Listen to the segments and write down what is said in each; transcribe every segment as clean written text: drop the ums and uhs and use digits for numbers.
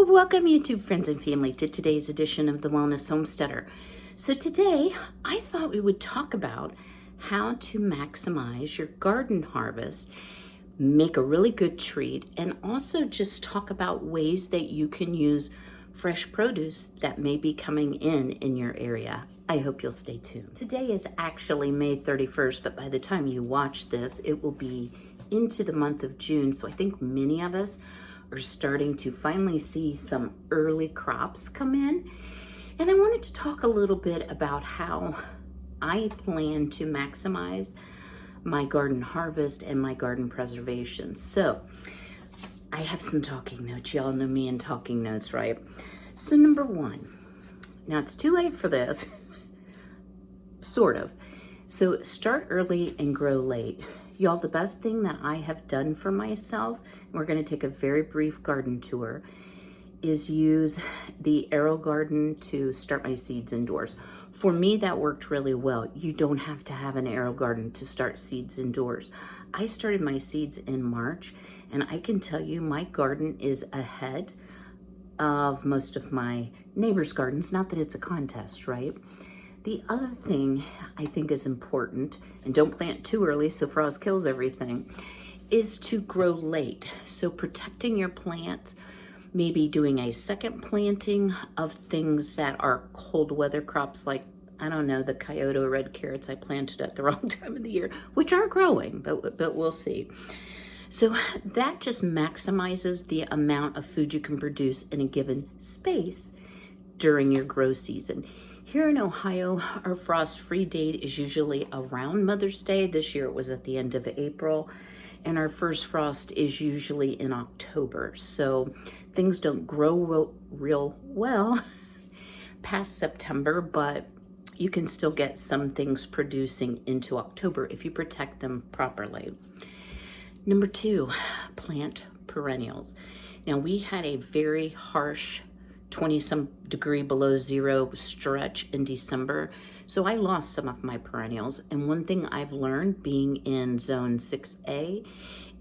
Welcome YouTube friends and family to today's edition of the Wellness Homesteader. So today I thought we would talk about how to maximize your garden harvest, make a really good treat, and also just talk about ways that you can use fresh produce that may be coming in your area. I hope you'll stay tuned. Today is actually May 31st, but by the time you watch this, it will be into the month of June. So I think many of us are starting to finally see some early crops come in. And I wanted to talk a little bit about how I plan to maximize my garden harvest and my garden preservation. So I have some talking notes. Y'all know me and talking notes, right? So number one, now it's too late for this, sort of. So start early and grow late. Y'all, the best thing that I have done for myself, and we're going to take a very brief garden tour, is use the Arrow Garden to start my seeds indoors. For me, that worked really well. You don't have to have an Arrow Garden to start seeds indoors. I started my seeds in March, and I can tell you my garden is ahead of most of my neighbors' gardens. Not that it's a contest, right? The other thing I think is important, and don't plant too early so frost kills everything, is to grow late. So protecting your plants, maybe doing a second planting of things that are cold weather crops like, I don't know, the Kyoto red carrots I planted at the wrong time of the year, which are growing, but we'll see. So that just maximizes the amount of food you can produce in a given space during your grow season. Here in Ohio, our frost-free date is usually around Mother's Day. This year it was at the end of April, and our first frost is usually in October. So things don't grow real well past September, but you can still get some things producing into October if you protect them properly. Number two, plant perennials. Now we had a very harsh 20-some degree below zero stretch in December. So I lost some of my perennials. And one thing I've learned being in zone 6A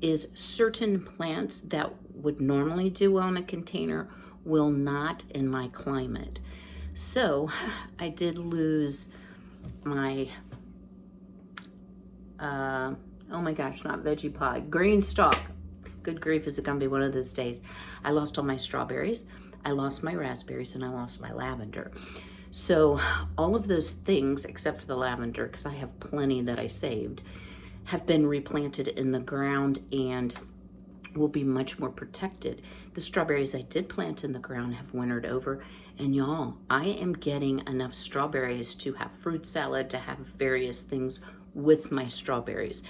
is certain plants that would normally do well in a container will not in my climate. So I did lose my, oh my gosh, not veggie pod, Greenstalk. Good grief, is it gonna be one of those days? I lost all my strawberries. I lost my raspberries, and I lost my lavender. So all of those things, except for the lavender, because I have plenty that I saved, have been replanted in the ground and will be much more protected. The strawberries I did plant in the ground have wintered over, and y'all, I am getting enough strawberries to have fruit salad, to have various things with my strawberries.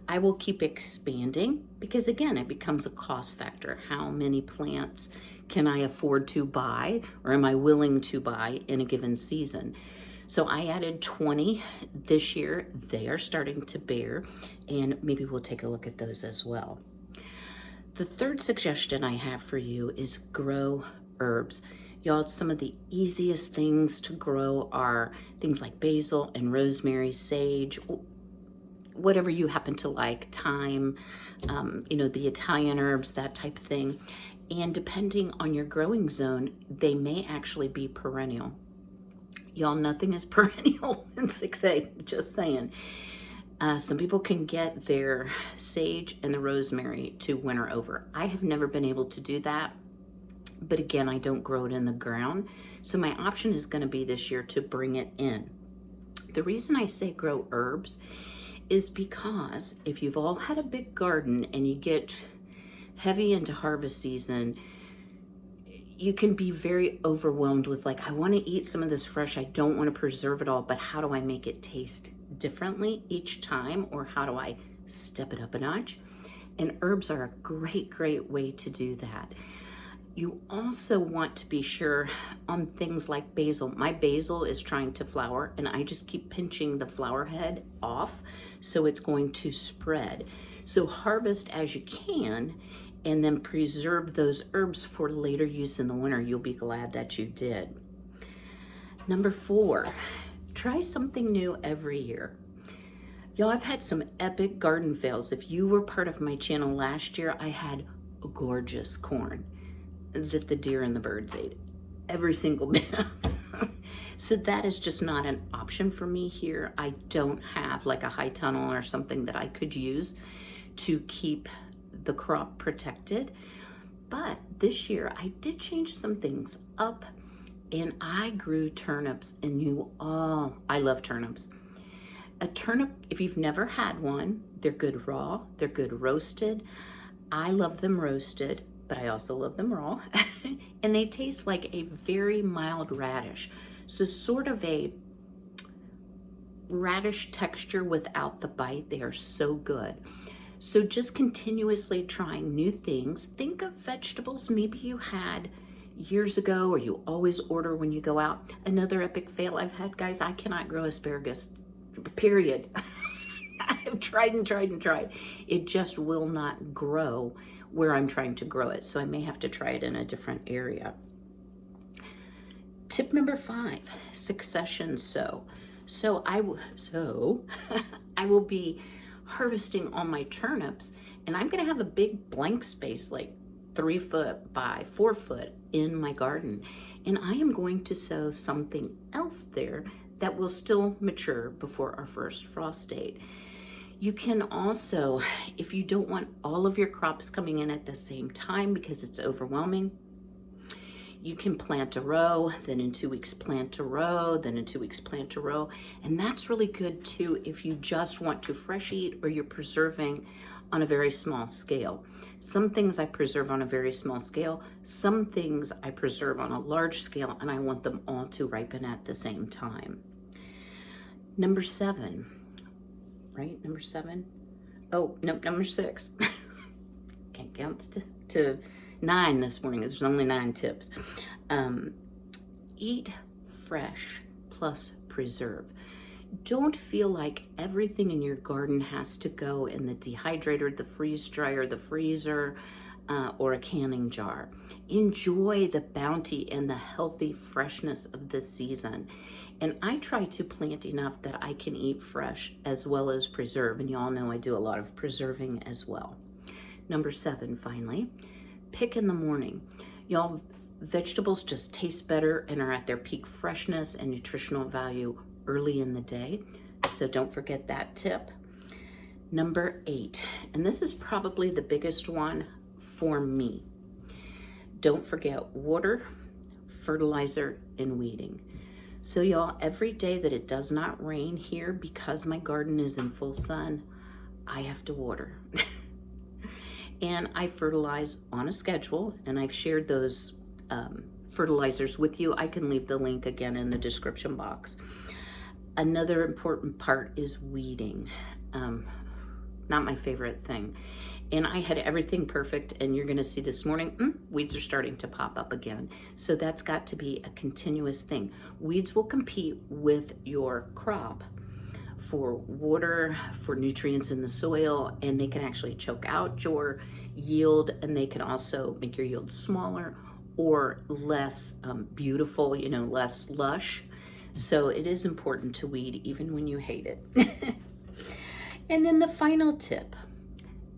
I will keep expanding because, again, it becomes a cost factor. How many plants can I afford to buy, or am I willing to buy in a given season? So I added 20 this year. They are starting to bear, and maybe we'll take a look at those as well. The third suggestion I have for you is grow herbs. Y'all, some of the easiest things to grow are things like basil and rosemary, sage, whatever you happen to like, thyme, the Italian herbs, that type of thing. And depending on your growing zone, they may actually be perennial. Y'all, nothing is perennial in 6A, just saying. Some people can get their sage and the rosemary to winter over. I have never been able to do that, but again, I don't grow it in the ground. So my option is gonna be this year to bring it in. The reason I say grow herbs is because if you've all had a big garden and you get heavy into harvest season, you can be very overwhelmed with like, I want to eat some of this fresh. I don't want to preserve it all, but how do I make it taste differently each time? Or how do I step it up a notch? And herbs are a great, great way to do that. You also want to be sure on things like basil. My basil is trying to flower, and I just keep pinching the flower head off so it's going to spread. So harvest as you can, and then preserve those herbs for later use in the winter. You'll be glad that you did. Number 4, try something new every year. Y'all, I've had some epic garden fails. If you were part of my channel last year, I had gorgeous corn. that the deer and the birds ate. Every single bit of it. So that is just not an option for me here. I don't have like a high tunnel or something that I could use to keep the crop protected. But this year I did change some things up, and I grew turnips, and I love turnips. A turnip, if you've never had one, they're good raw, they're good roasted. I love them roasted, but I also love them raw. And they taste like a very mild radish. So sort of a radish texture without the bite. They are so good. So just continuously trying new things. Think of vegetables maybe you had years ago or you always order when you go out. Another epic fail I've had, guys, I cannot grow asparagus, period. I've tried and tried and tried. It just will not grow where I'm trying to grow it. So I may have to try it in a different area. Tip number 5, succession sow. So I will be harvesting all my turnips, and I'm going to have a big blank space, like 3 foot by 4 foot in my garden. And I am going to sow something else there that will still mature before our first frost date. You can also, if you don't want all of your crops coming in at the same time because it's overwhelming, you can plant a row, then in 2 weeks plant a row, then in 2 weeks plant a row. And that's really good too if you just want to fresh eat or you're preserving on a very small scale. Some things I preserve on a very small scale, some things I preserve on a large scale, and I want them all to ripen at the same time. Number 7, right? Number 7? Oh, no, number 6. Can't count to 9 this morning. There's only 9 tips. Eat fresh plus preserve. Don't feel like everything in your garden has to go in the dehydrator, the freeze dryer, the freezer, or a canning jar. Enjoy the bounty and the healthy freshness of the season. And I try to plant enough that I can eat fresh as well as preserve. And you all know I do a lot of preserving as well. Number 7, finally, pick in the morning. Y'all, vegetables just taste better and are at their peak freshness and nutritional value early in the day. So don't forget that tip. Number 8, and this is probably the biggest one for me. Don't forget water, fertilizer, and weeding. So y'all, every day that it does not rain here, because my garden is in full sun, I have to water. And I fertilize on a schedule, and I've shared those fertilizers with you. I can leave the link again in the description box. Another important part is weeding. Not my favorite thing. And I had everything perfect, and you're gonna see this morning, weeds are starting to pop up again. So that's got to be a continuous thing. Weeds will compete with your crop for water, for nutrients in the soil, and they can actually choke out your yield, and they can also make your yield smaller or less beautiful, less lush. So it is important to weed even when you hate it. And then the final tip,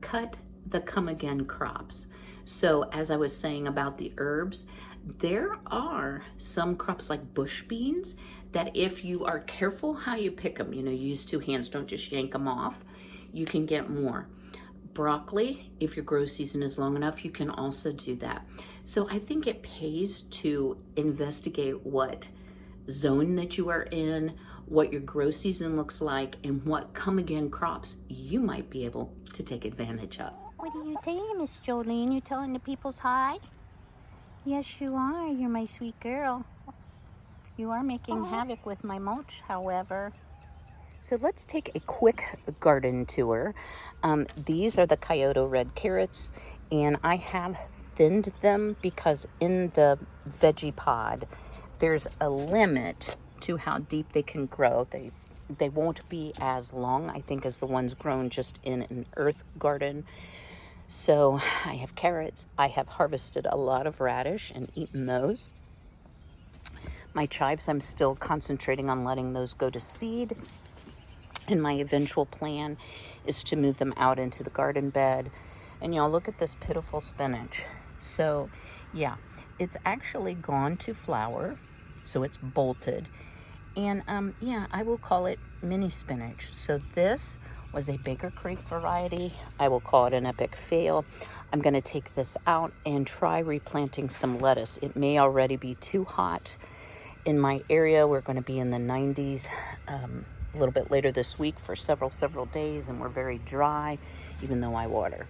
cut the come again crops. So as I was saying about the herbs, there are some crops like bush beans that if you are careful how you pick them, use 2 hands, don't just yank them off, you can get more. Broccoli, if your grow season is long enough, you can also do that. So I think it pays to investigate what zone that you are in, what your grow season looks like, and what come again crops you might be able to take advantage of. What are you doing, Miss Jolene? You telling the people's hi? Yes, you are. You're my sweet girl. You are making havoc with my mulch, however. So let's take a quick garden tour. These are the Kyoto red carrots, and I have thinned them because in the veggie pod, there's a limit to how deep they can grow. They won't be as long, I think, as the ones grown just in an earth garden. So I have carrots. I have harvested a lot of radish and eaten those. My chives, I'm still concentrating on letting those go to seed. And my eventual plan is to move them out into the garden bed. And y'all, look at this pitiful spinach. So Yeah, it's actually gone to flower, so it's bolted. And yeah, I will call it mini spinach. So this was a Baker Creek variety. I will call it an epic fail. I'm going to take this out and try replanting some lettuce. It may already be too hot in my area. We're going to be in the 90s a little bit later this week for several days, and we're very dry, even though I water.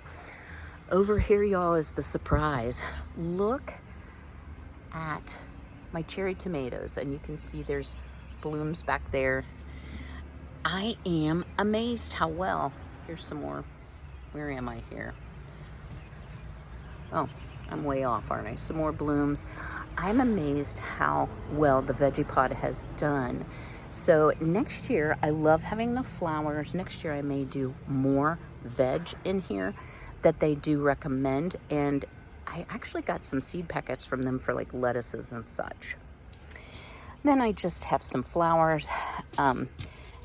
Over here, y'all, is the surprise. Look at my cherry tomatoes, and you can see there's blooms back there. I am amazed how well. Here's some more. Where am I here? Oh, I'm way off, aren't I? Some more blooms. I'm amazed how well the veggie pod has done. So next year, I love having the flowers. Next year, I may do more veg in here that they do recommend. And I actually got some seed packets from them for like lettuces and such. Then I just have some flowers.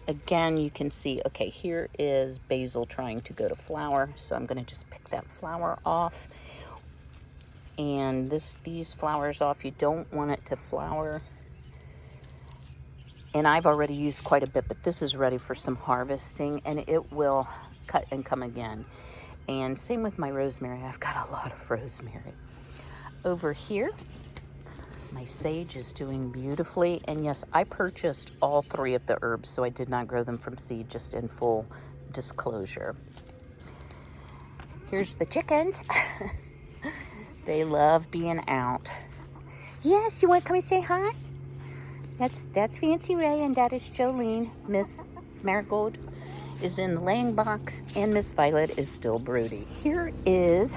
Again, you can see, okay, here is basil trying to go to flower. So I'm gonna just pick that flower off. And these flowers off. You don't want it to flower. And I've already used quite a bit, but this is ready for some harvesting, and it will cut and come again. And same with my rosemary. I've got a lot of rosemary. Over here, my sage is doing beautifully. And yes, I purchased all 3 of the herbs, so I did not grow them from seed, just in full disclosure. Here's the chickens. They love being out. Yes, you want to come and say hi? That's Fancy Ray, and that is Jolene. Miss Marigold is in the laying box, and Miss Violet is still broody. Here is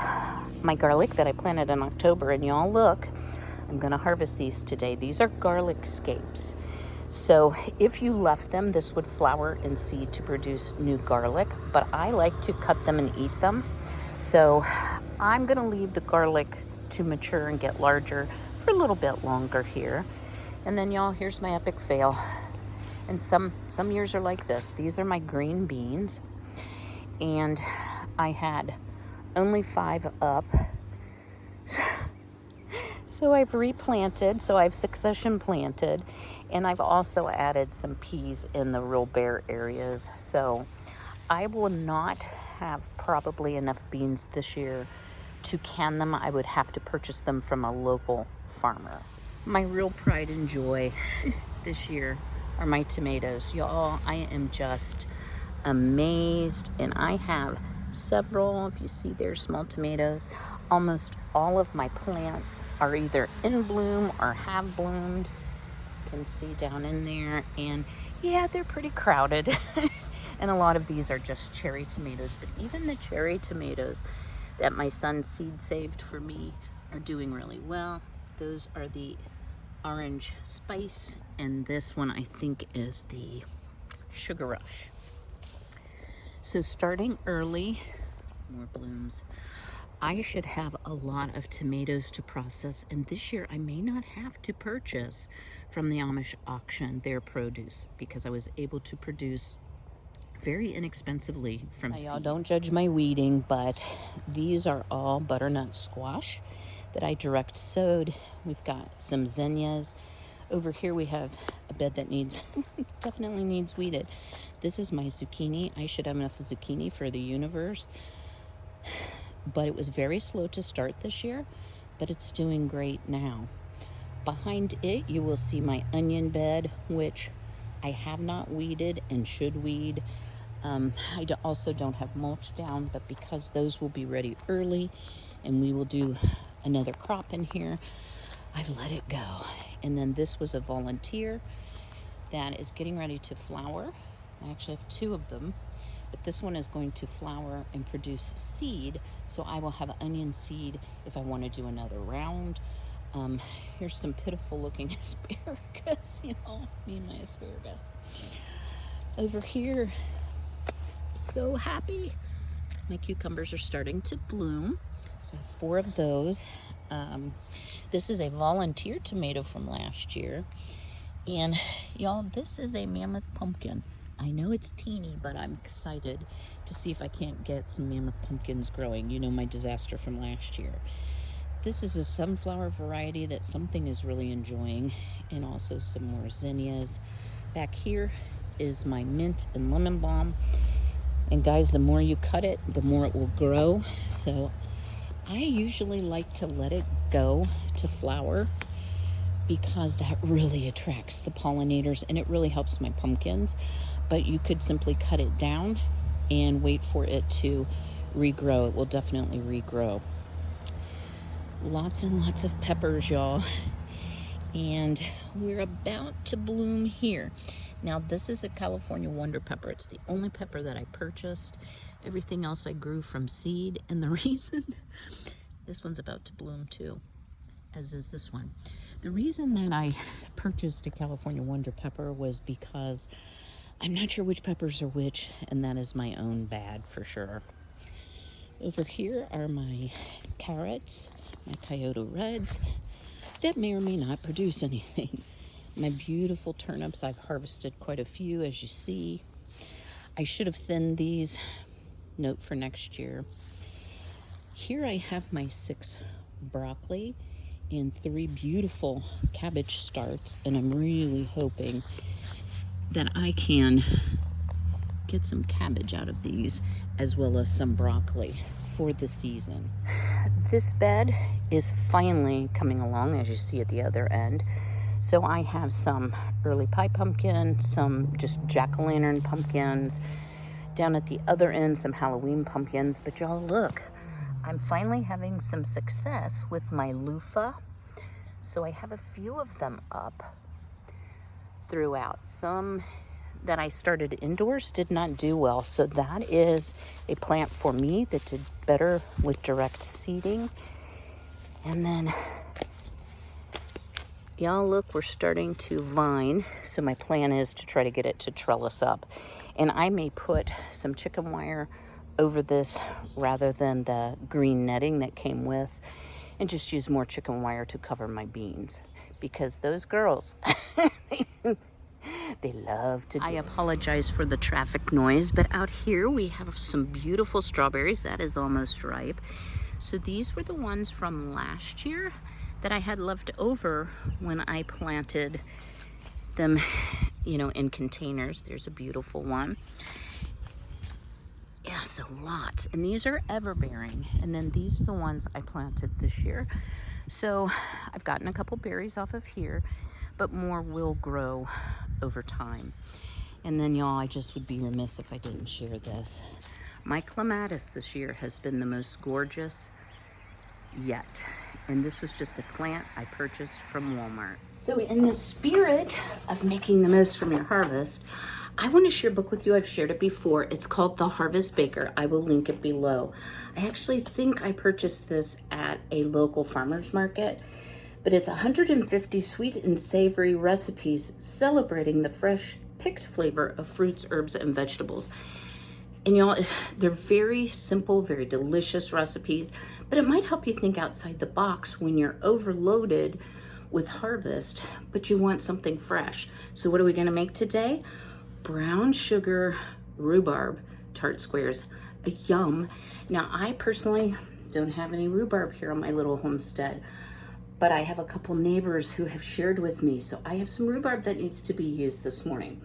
my garlic that I planted in October, and y'all look, I'm gonna harvest these today. These are garlic scapes. So if you left them, this would flower and seed to produce new garlic, but I like to cut them and eat them. So I'm gonna leave the garlic to mature and get larger for a little bit longer here. And then y'all, here's my epic fail. And some years are like this. These are my green beans. And I had only 5 up. So I've replanted, so I've succession planted. And I've also added some peas in the real bare areas. So I will not have probably enough beans this year to can them. I would have to purchase them from a local farmer. My real pride and joy this year are my tomatoes. Y'all, I am just amazed. And I have several, if you see there's small tomatoes. Almost all of my plants are either in bloom or have bloomed. You can see down in there. And yeah, they're pretty crowded. And a lot of these are just cherry tomatoes. But even the cherry tomatoes that my son seed saved for me are doing really well. Those are the orange spice, and this one I think is the sugar rush. So starting early, more blooms, I should have a lot of tomatoes to process, and this year I may not have to purchase from the Amish auction their produce because I was able to produce very inexpensively from seed. Y'all don't judge my weeding, but these are all butternut squash that I direct sowed. We've got some zinnias. Over here we have a bed that needs, definitely needs weeded. This is my zucchini. I should have enough zucchini for the universe. But it was very slow to start this year, but it's doing great now. Behind it, you will see my onion bed, which I have not weeded and should weed. Also don't have mulch down, but because those will be ready early and we will do another crop in here, I've let it go. And then this was a volunteer that is getting ready to flower. I actually have 2 of them, but this one is going to flower and produce seed. So I will have onion seed if I want to do another round. Here's some pitiful looking asparagus, you know, me and my asparagus. Over here, so happy. My cucumbers are starting to bloom. So I have 4 of those. This is a volunteer tomato from last year. And y'all, this is a mammoth pumpkin. I know it's teeny, but I'm excited to see if I can't get some mammoth pumpkins growing. You know, my disaster from last year. This is a sunflower variety that something is really enjoying, and also some more zinnias. Back here is my mint and lemon balm. And guys, the more you cut it, the more it will grow. So I usually like to let it go to flower because that really attracts the pollinators and it really helps my pumpkins. But you could simply cut it down and wait for it to regrow. It will definitely regrow. Lots and lots of peppers, y'all. And we're about to bloom here. Now, this is a California Wonder Pepper. It's the only pepper that I purchased. Everything else I grew from seed. And the reason, this one's about to bloom too, as is this one. The reason that I purchased a California Wonder Pepper was because I'm not sure which peppers are which, and that is my own bad for sure. Over here are my carrots, my Kyoto Reds, that may or may not produce anything. My beautiful turnips, I've harvested quite a few, as you see. I should have thinned these. Note for next year. Here I have my 6 broccoli and 3 beautiful cabbage starts, and I'm really hoping that I can get some cabbage out of these, as well as some broccoli for the season. This bed is finally coming along, as you see at the other end. So I have some early pie pumpkin, some just jack-o'-lantern pumpkins. Down at the other end, some Halloween pumpkins. But y'all look, I'm finally having some success with my loofah. So I have a few of them up throughout. Some that I started indoors did not do well. So that is a plant for me that did better with direct seeding. And then, y'all look, we're starting to vine. So my plan is to try to get it to trellis up. And I may put some chicken wire over this rather than the green netting that came with, and just use more chicken wire to cover my beans, because those girls, they love to do. I apologize for the traffic noise, but out here we have some beautiful strawberries. That is almost ripe. So these were the ones from last year that I had left over when I planted them, in containers. There's a beautiful one. Yeah, so lots. And these are ever-bearing. And then these are the ones I planted this year. So I've gotten a couple berries off of here, but more will grow over time. And then, y'all, I just would be remiss if I didn't share this. My clematis this year has been the most gorgeous yet. And this was just a plant I purchased from Walmart. So in the spirit of making the most from your harvest, I want to share a book with you. I've shared it before. It's called The Harvest Baker. I will link it below. I actually think I purchased this at a local farmer's market, but it's 150 sweet and savory recipes celebrating the fresh picked flavor of fruits, herbs, and vegetables. And y'all, they're very simple, very delicious recipes, but it might help you think outside the box when you're overloaded with harvest, but you want something fresh. So what are we gonna make today? Brown sugar rhubarb tart squares, a yum. Now, I personally don't have any rhubarb here on my little homestead, but I have a couple neighbors who have shared with me, so I have some rhubarb that needs to be used this morning.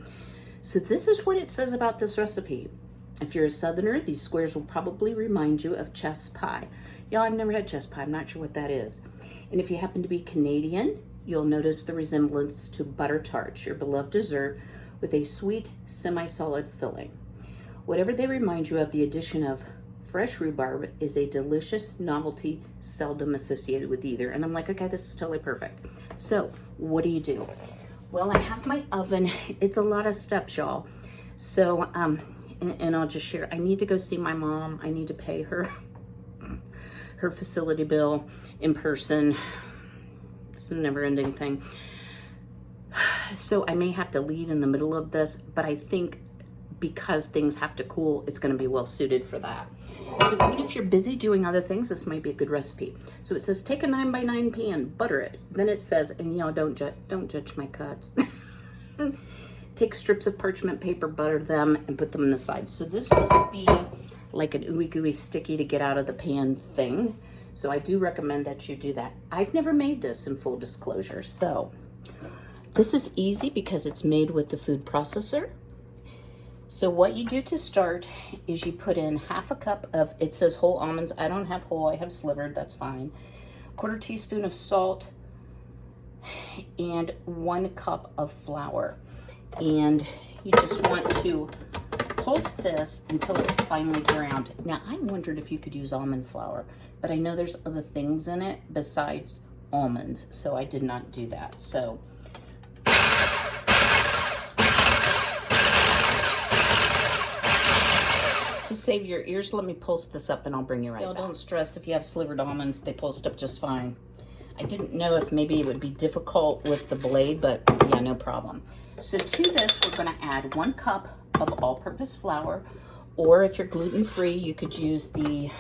So this is what it says about this recipe. If you're a Southerner, these squares will probably remind you of chess pie. Y'all, I've never had chess pie. I'm not sure what that is. And if you happen to be Canadian, you'll notice the resemblance to butter tarts, your beloved dessert, with a sweet, semi-solid filling. Whatever they remind you of, the addition of fresh rhubarb is a delicious novelty seldom associated with either. And I'm like, okay, this is totally perfect. So what do? Well, I have my oven. It's a lot of steps, y'all. So, and I'll just share, I need to go see my mom. I need to pay her her facility bill in person. It's a never ending thing. So I may have to leave in the middle of this, but I think because things have to cool, it's going to be well suited for that. So even if you're busy doing other things, this might be a good recipe. So it says, take a 9x9 pan, butter it. Then it says, and y'all don't judge my cuts. Take strips of parchment paper, butter them, and put them on the side. So this must be like an ooey gooey sticky to get out of the pan thing. So I do recommend that you do that. I've never made this, in full disclosure. So this is easy because it's made with the food processor. So what you do to start is you put in half a cup of, it says whole almonds. I don't have whole, I have slivered, that's fine. 1/4 teaspoon of salt and 1 cup of flour. And you just want to pulse this until it's finely ground. Now, I wondered if you could use almond flour, but I know there's other things in it besides almonds, so I did not do that. So to save your ears, let me pulse this up and I'll bring you right back. Don't stress if you have slivered almonds, they pulsed up just fine. I didn't know if maybe it would be difficult with the blade, but yeah, no problem. So to this, we're gonna add 1 cup of all-purpose flour, or if you're gluten-free, you could use the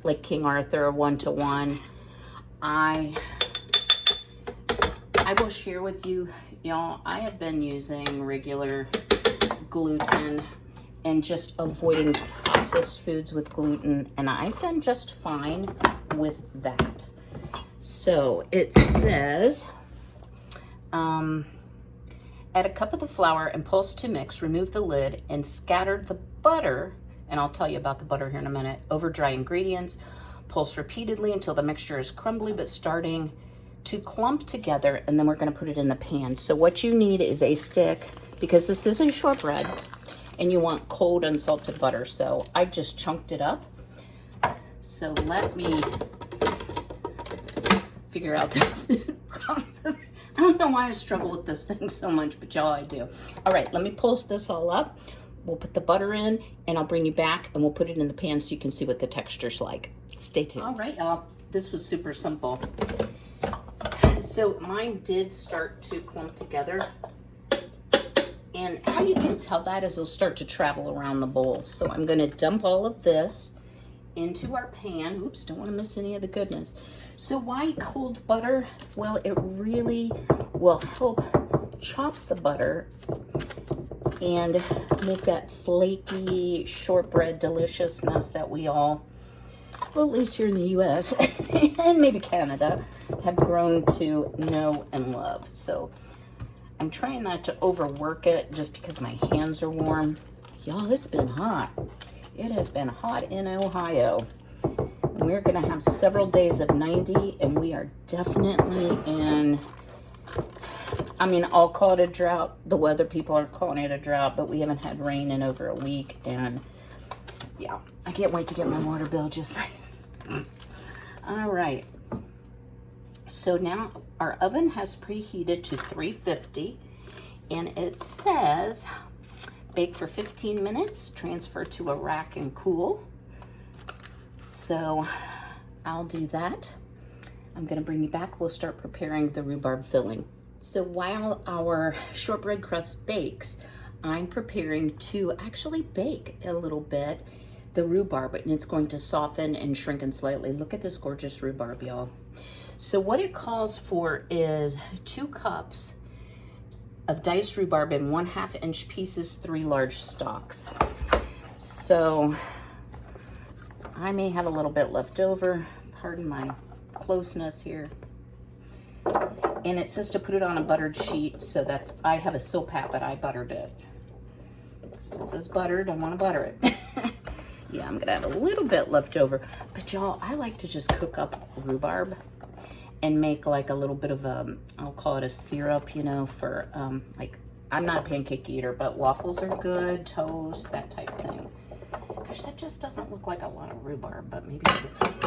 like King Arthur 1-to-1. I will share with you, y'all, I have been using regular gluten and just avoiding processed foods with gluten, and I've done just fine with that. So it says, add a cup of the flour and pulse to mix, remove the lid, and scatter the butter, and I'll tell you about the butter here in a minute, over dry ingredients. Pulse repeatedly until the mixture is crumbly but starting to clump together, and then we're gonna put it in the pan. So what you need is a stick, because this is a shortbread, and you want cold unsalted butter. So I just chunked it up. So let me figure out the food process. I don't know why I struggle with this thing so much, but y'all, I do. All right, let me pulse this all up. We'll put the butter in, and I'll bring you back, and we'll put it in the pan so you can see what the texture's like. Stay tuned. All right, y'all, this was super simple. So mine did start to clump together, and how you can tell that is it'll start to travel around the bowl. So I'm gonna dump all of this into our pan. Oops, don't wanna miss any of the goodness. So why cold butter? Well, it really will help chop the butter and make that flaky shortbread deliciousness that we all, well, at least here in the US and maybe Canada, have grown to know and love. So I'm trying not to overwork it just because my hands are warm. Y'all, it's been hot. It has been hot in Ohio. We're gonna have several days of 90, and we are definitely in, I mean, I'll call it a drought. The weather people are calling it a drought, but we haven't had rain in over a week, and yeah, I can't wait to get my water bill, just saying. All right, so now our oven has preheated to 350, and it says bake for 15 minutes, transfer to a rack and cool. So I'll do that. I'm gonna bring you back. We'll start preparing the rhubarb filling. So while our shortbread crust bakes, I'm preparing to actually bake a little bit the rhubarb, and it's going to soften and shrink slightly. Look at this gorgeous rhubarb, y'all. So what it calls for is 2 cups of diced rhubarb in 1/2 inch pieces, 3 large stalks. So I may have a little bit left over, pardon my closeness here. And it says to put it on a buttered sheet, so that's, I have a Silpat, but I buttered it. So it says buttered, I want to butter it. Yeah, I'm gonna have a little bit left over. But y'all, I like to just cook up rhubarb and make like a little bit of a, I'll call it a syrup, you know, for like, I'm not a pancake eater, but waffles are good, toast, that type of thing. Gosh, that just doesn't look like a lot of rhubarb, but maybe different.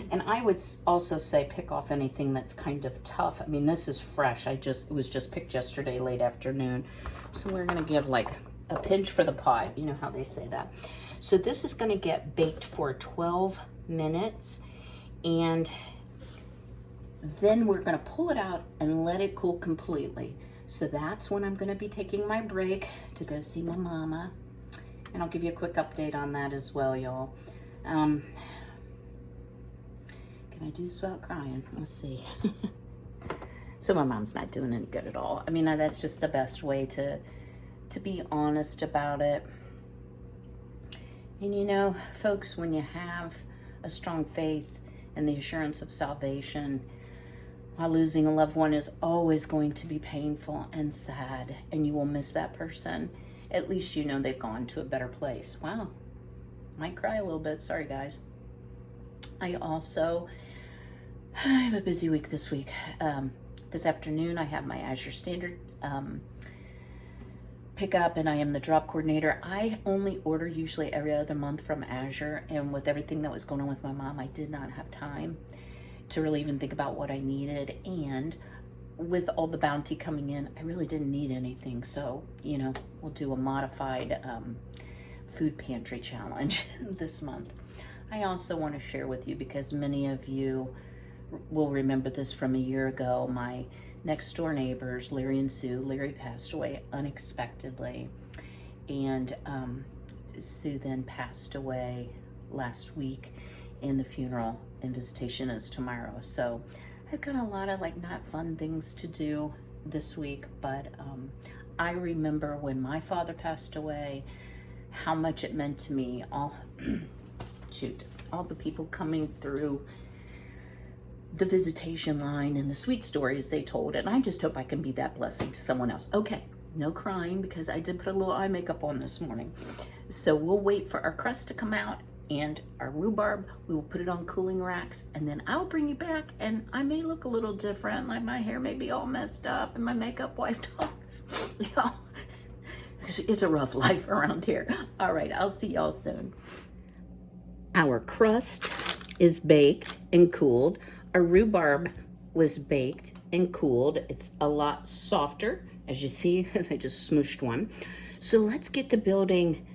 And I would also say pick off anything that's kind of tough. I mean, this is fresh. It was just picked yesterday, late afternoon. So we're gonna give like a pinch for the pot. You know how they say that. So this is gonna get baked for 12 minutes. And then we're gonna pull it out and let it cool completely. So that's when I'm gonna be taking my break to go see my mama. And I'll give you a quick update on that as well, y'all. Can I do this without crying? Let's see. So my mom's not doing any good at all. I mean, that's just the best way to be honest about it. And you know, folks, when you have a strong faith and the assurance of salvation, while losing a loved one is always going to be painful and sad, and you will miss that person. At least you know they've gone to a better place. Wow, might cry a little bit. Sorry, guys. I have a busy week this week. This afternoon, I have my Azure Standard pick up, and I am the drop coordinator. I only order usually every other month from Azure, and with everything that was going on with my mom, I did not have time to really even think about what I needed. And with all the bounty coming in, I really didn't need anything. So, you know, we'll do a modified food pantry challenge this month. I also want to share with you, because many of you will remember this from a year ago, my next door neighbors, Larry and Sue. Larry passed away unexpectedly, and Sue then passed away last week, and the funeral and visitation is tomorrow. So I've got a lot of like not fun things to do this week, but I remember when my father passed away, how much it meant to me. All the people coming through the visitation line and the sweet stories they told, and I just hope I can be that blessing to someone else. Okay, no crying, because I did put a little eye makeup on this morning. So we'll wait for our crust to come out and our rhubarb. We will put it on cooling racks, and then I'll bring you back, and I may look a little different, like my hair may be all messed up and my makeup wiped off. Y'all, it's a rough life around here. All right, I'll see y'all soon. Our crust is baked and cooled. Our rhubarb was baked and cooled. It's a lot softer, as you see, as I just smooshed one. So let's get to building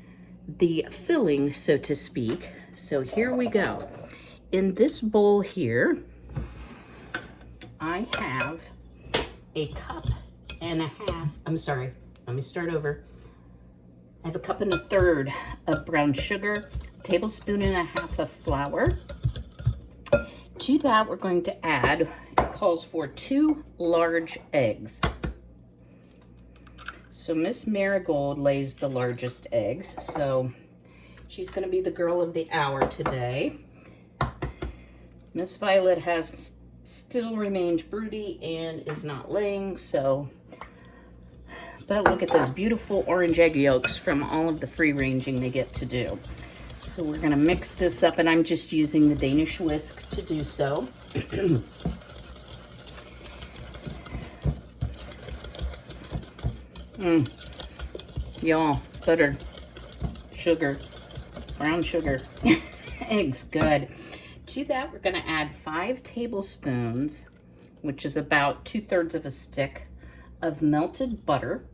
the filling, so to speak. So here we go. In this bowl here, I have a cup and a half. I'm sorry, let me start over. I have a cup and a third of brown sugar, a tablespoon and a half of flour. To that, we're going to add, it calls for 2 large eggs. So Miss Marigold lays the largest eggs, so she's going to be the girl of the hour today. Miss Violet has still remained broody and is not laying, so, but look at those beautiful orange egg yolks from all of the free ranging they get to do. So we're going to mix this up, and I'm just using the Danish whisk to do so. Y'all, butter, sugar, brown sugar, eggs, good. To that, we're going to add 5 tablespoons, which is about 2/3 of a stick of melted butter.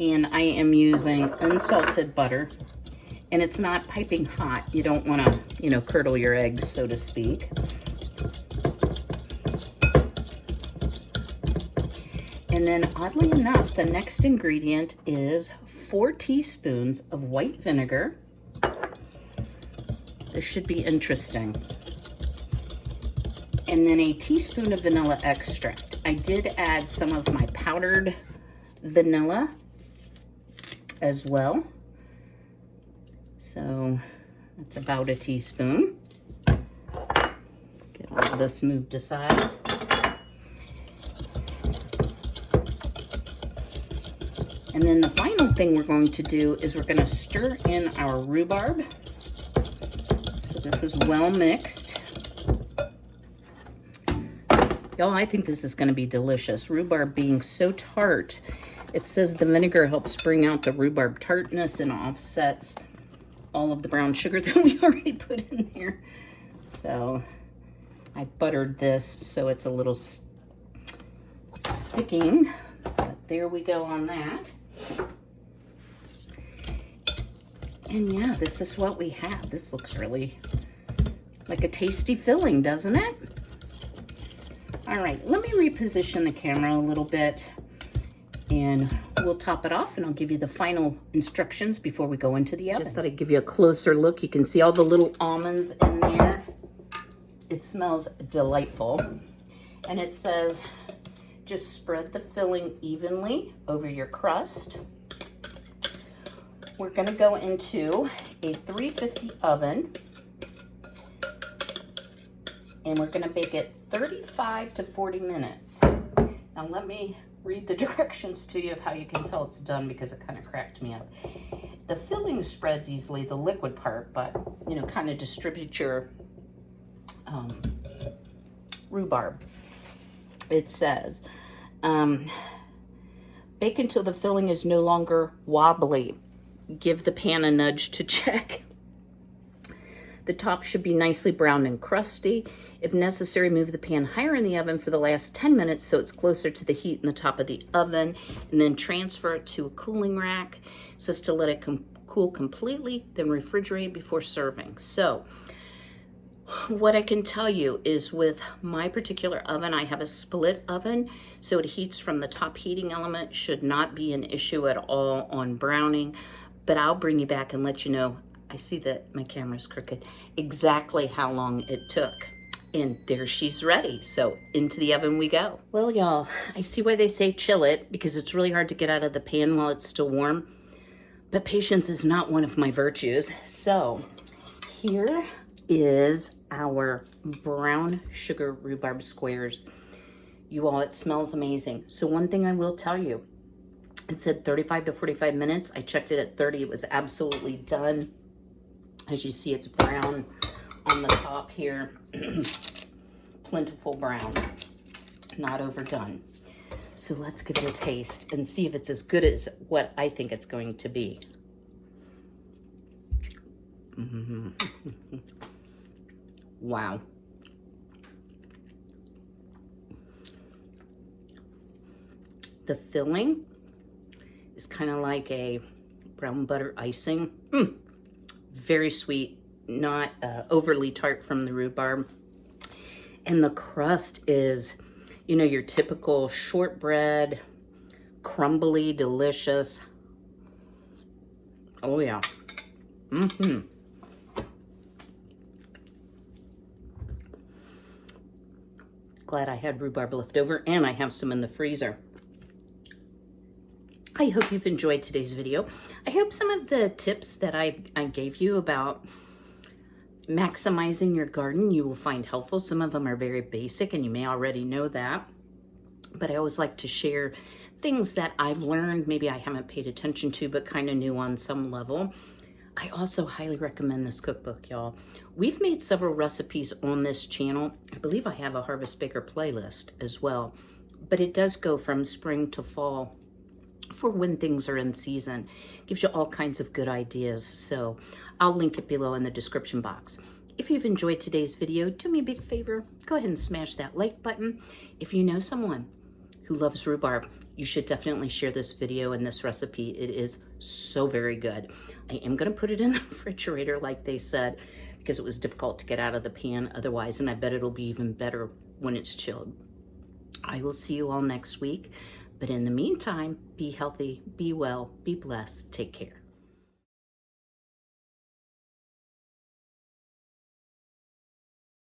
And I am using unsalted butter, and it's not piping hot. You don't want to, you know, curdle your eggs, so to speak. And then oddly enough, the next ingredient is 4 teaspoons of white vinegar. This should be interesting. And then a teaspoon of vanilla extract. I did add some of my powdered vanilla as well. So that's about a teaspoon. Get all this moved aside. And then the final thing we're going to do is we're going to stir in our rhubarb. So this is well mixed. Y'all, I think this is going to be delicious. Rhubarb being so tart, it says the vinegar helps bring out the rhubarb tartness and offsets all of the brown sugar that we already put in there. So I buttered this so it's a little sticking, but there we go on that. And yeah, this is what we have. This looks really like a tasty filling, doesn't it? All right, let me reposition the camera a little bit, and we'll top it off, and I'll give you the final instructions before we go into the oven. Just thought I'd give you a closer look. You can see all the little almonds in there. It smells delightful. And it says, just spread the filling evenly over your crust. we're going to go into a 350 oven, and we're going to bake it 35 to 40 minutes. Now let me read the directions to you of how you can tell it's done, because it kind of cracked me up. The filling spreads easily, the liquid part, but you know, kind of distribute your rhubarb. It says, bake until the filling is no longer wobbly. Give the pan a nudge to check. The top should be nicely browned and crusty. If necessary, move the pan higher in the oven for the last 10 minutes so it's closer to the heat in the top of the oven, and then transfer it to a cooling rack. It says to let it cool completely, then refrigerate before serving. So what I can tell you is with my particular oven, I have a split oven, so it heats from the top heating element. Should not be an issue at all on browning, but I'll bring you back and let you know. I see that my camera's crooked, exactly how long it took. And there she's ready. So into the oven we go. Well, y'all, I see why they say chill it, because it's really hard to get out of the pan while it's still warm. But patience is not one of my virtues. So here is our brown sugar rhubarb squares. You all, it smells amazing. So one thing I will tell you, it said 35 to 45 minutes. I checked it at 30. It was absolutely done. As you see, it's brown on the top here. Plentiful brown, not overdone. So let's give it a taste and see if it's as good as what I think it's going to be. Wow. The filling is kind of like a brown butter icing. Very sweet, not overly tart from the rhubarb. And the crust is, you know, your typical shortbread, crumbly, delicious. Oh yeah. Glad I had rhubarb left over, and I have some in the freezer. I hope you've enjoyed today's video. I hope some of the tips that I gave you about maximizing your garden you will find helpful. Some of them are very basic, and you may already know that. But I always like to share things that I've learned, maybe I haven't paid attention to, but kind of knew on some level. I also highly recommend this cookbook, y'all. We've made several recipes on this channel. I believe I have a Harvest Baker playlist as well. But it does go from spring to fall for when things are in season. Gives you all kinds of good ideas. So I'll link it below in the description box. If you've enjoyed today's video, do me a big favor. Go ahead and smash that like button. If you know someone who loves rhubarb, you should definitely share this video and this recipe. It is so very good. I am going to put it in the refrigerator like they said, because it was difficult to get out of the pan otherwise, and I bet it'll be even better when it's chilled. I will see you all next week. But in the meantime, be healthy, be well, be blessed, take care.